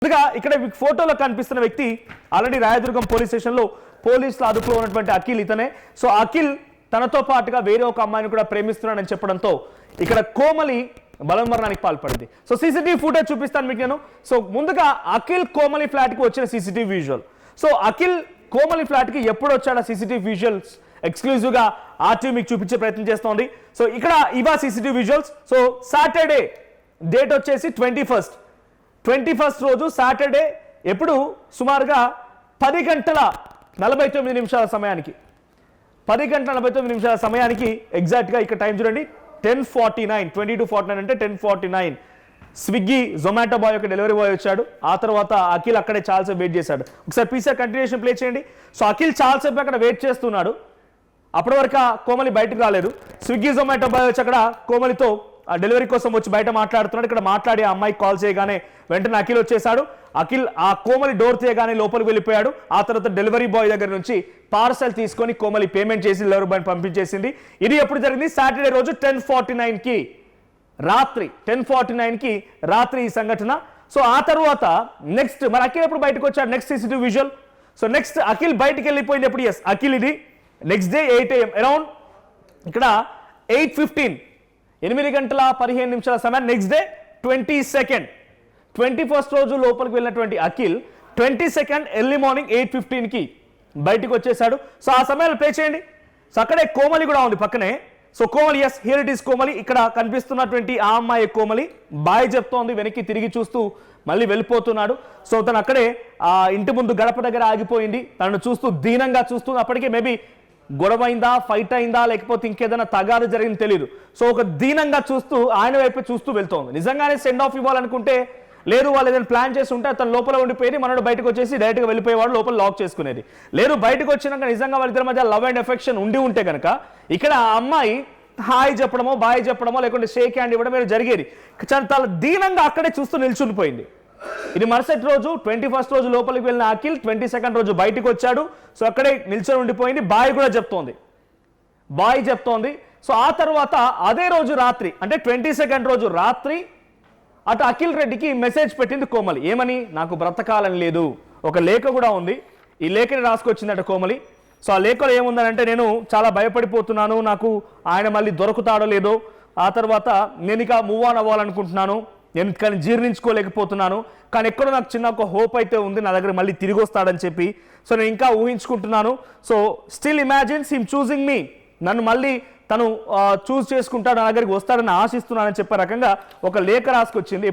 ఇక్కడ ఫోటోలో కనిపిస్తున్న వ్యక్తి ఆల్రెడీ రాయదుర్గం పోలీస్ స్టేషన్లో పోలీసుల అదుపులో ఉన్నటువంటి అఖిల్ ఇతనే. సో అఖిల్ తనతో పాటుగా వేరే ఒక అమ్మాయిని కూడా ప్రేమిస్తున్నాడని చెప్పడంతో ఇక్కడ కోమలి బలవన్మరణానికి పాల్పడింది. సో సీసీటీవీ ఫుటేజ్ చూపిస్తాను మీకు నేను. సో ముందుగా అఖిల్ కోమలి ఫ్లాట్కి వచ్చిన CCTV visual. So Akhil Komali ఫ్లాట్కి ఎప్పుడు వచ్చాడు సీసీటీవీ విజువల్స్ ఎక్స్క్లూజివ్గా ఆర్టీవీ మీకు చూపించే ప్రయత్నం చేస్తోంది. సో ఇక్కడ ఇవా CCTV visuals. So Saturday date వచ్చేసి 21 రోజు సాటర్డే ఎప్పుడు సుమారుగా 10:49 సమయానికి 10:49 సమయానికి ఎగ్జాక్ట్గా ఇక్కడ టైం చూడండి 10:49 22:49 అంటే 10:49 స్విగ్గీ జొమాటో బాయ్ యొక్క డెలివరీ బాయ్ వచ్చాడు. ఆ తర్వాత అఖిల్ అక్కడే చాలాసేపు వెయిట్ చేశాడు. ఒకసారి పీసీఆర్ కంటిన్యూషన్ ప్లే చేయండి. సో అఖిల్ చాలాసేపు అక్కడ వెయిట్ చేస్తున్నాడు. అప్పటి వరకు కోమలి బయటకు రాలేదు. స్విగ్గీ జొమాటో బాయ్ వచ్చి అక్కడ కోమలితో ఆ డెలివరీ కోసం వచ్చి బయట మాట్లాడుతున్నాడు. ఇక్కడ మాట్లాడి ఆ అమ్మాయికి కాల్ చేయగానే వెంటనే అఖిల్ వచ్చేసాడు. అఖిల్ ఆ కోమలి డోర్ తీయగానే లోపలికి వెళ్ళిపోయాడు. ఆ తర్వాత డెలివరీ బాయ్ దగ్గర నుంచి పార్సల్ తీసుకొని కోమలి పేమెంట్ చేసి డెలివరీ బాయ్ పంపించేసింది. ఇది ఎప్పుడు జరిగింది? సాటర్డే రోజు 10:49కి రాత్రి 10:49కి రాత్రి ఈ సంఘటన. సో ఆ తర్వాత నెక్స్ట్ మరి అఖిల్ ఎప్పుడు బయటకు వచ్చాడు? Next CCTV visual. So next Akhil బయటికి వెళ్ళిపోయింది ఎప్పుడు? ఎస్ అఖిల్ ఇది నెక్స్ట్ డే 8 AM అరౌండ్ ఇక్కడ 8:15 8:15 సమయం. నెక్స్ట్ డే 21st రోజు లోపలికి వెళ్ళినటువంటి అఖిల్ 22nd ఎర్లీ మార్నింగ్ 8:15కి బయటికి వచ్చేసాడు. సో ఆ సమయంలో ప్లే చేయండి. సో అక్కడే కోమలి కూడా ఉంది పక్కనే. So Komali, yes here it is Komali. ఇక్కడ కనిపిస్తున్నటువంటి ఆ అమ్మాయి కోమలి బాయ్ చెప్తోంది. వెనక్కి తిరిగి చూస్తూ మళ్ళీ వెళ్ళిపోతున్నాడు. సో తను అక్కడే ఆ ఇంటి ముందు గడప దగ్గర ఆగిపోయింది. తనను చూస్తూ దీనంగా చూస్తూ అప్పటికే మేబీ గొడవ అయిందా, ఫైట్ అయిందా, లేకపోతే ఇంకేదైనా తగాదు జరిగింది తెలియదు. సో ఒక దీనంగా చూస్తూ ఆయన వైపు చూస్తూ వెళ్తోంది. నిజంగానే సెండ్ ఆఫ్ ఇవ్వాలనుకుంటే లేదు, వాళ్ళు ఏదైనా ప్లాన్ చేసి ఉంటే అతను లోపల ఉండిపోయేది, మనోడు బయటకు వచ్చేసి డైరెక్ట్గా వెళ్ళిపోయేవాడు, లోపల లాక్ చేసుకునేది. లేదు బయటకు వచ్చినాక నిజంగా వాళ్ళిద్దరి మధ్య లవ్ అండ్ ఎఫెక్షన్ ఉండి ఉంటే కనుక ఇక్కడ ఆ అమ్మాయి హాయ్ చెప్పడమో బాయ్ చెప్పడమో లేకుంటే షేక్ హ్యాండ్ ఇవ్వడం మీరు జరిగేది. చాలా దీనంగా అక్కడే చూస్తూ నిల్చుండిపోయింది. ఇది మరుసటి రోజు 21st రోజు లోపలికి వెళ్ళిన అఖిల్ 22nd రోజు బయటకు వచ్చాడు. సో అక్కడే నిల్చొని ఉండిపోయింది. బాయ్ కూడా చెప్తోంది. సో ఆ తర్వాత అదే రోజు రాత్రి అంటే 22nd రోజు రాత్రి అటు అఖిల్ రెడ్డికి మెసేజ్ పెట్టింది కోమలి. ఏమని? నాకు బ్రతకాలని లేదు. ఒక లేఖ కూడా ఉంది. ఈ లేఖని రాసుకొచ్చిందట కోమలి. సో ఆ లేఖలో ఏముందనంటే, నేను చాలా భయపడిపోతున్నాను, నాకు ఆయన మళ్ళీ దొరుకుతాడో లేదో, ఆ తర్వాత నేను ఇక మూవ్ ఆన్ అవ్వాలనుకుంటున్నాను, నేను కానీ జీర్ణించుకోలేకపోతున్నాను, కానీ ఎక్కడో నాకు చిన్న ఒక హోప్ అయితే ఉంది, నా దగ్గర మళ్ళీ తిరిగి వస్తాడని చెప్పి. సో నేను ఇంకా ఊహించుకుంటున్నాను. So still imagines him choosing me, నన్ను మళ్ళీ తను చూస్ చేసుకుంటాడు, నా దగ్గరికి వస్తాడని ఆశిస్తున్నానని చెప్పే రకంగా ఒక లేఖ రాసుకొచ్చింది.